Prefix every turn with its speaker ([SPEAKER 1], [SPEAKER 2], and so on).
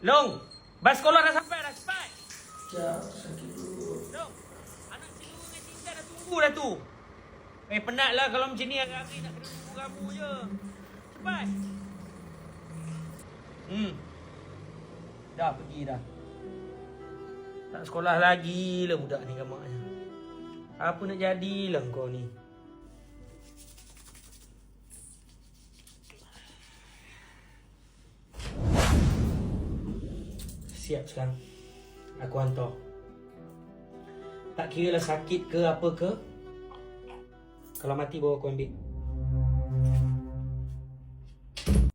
[SPEAKER 1] Long, bas sekolah dah sampai dah, cepat.
[SPEAKER 2] Sekejap, sakit dulu.
[SPEAKER 1] Long, anak cikgu dengan Cinta dah tunggu dah tu. Penat lah kalau macam ni hari-hari nak kena tunggu kamu je. Cepat. Dah pergi dah. Tak sekolah lagi lah budak ni gamaknya. Apa nak jadilah kau ni? Siap sekarang. Aku hantar. Tak kira lah sakit ke apa ke. Kalau mati bawa aku ambil.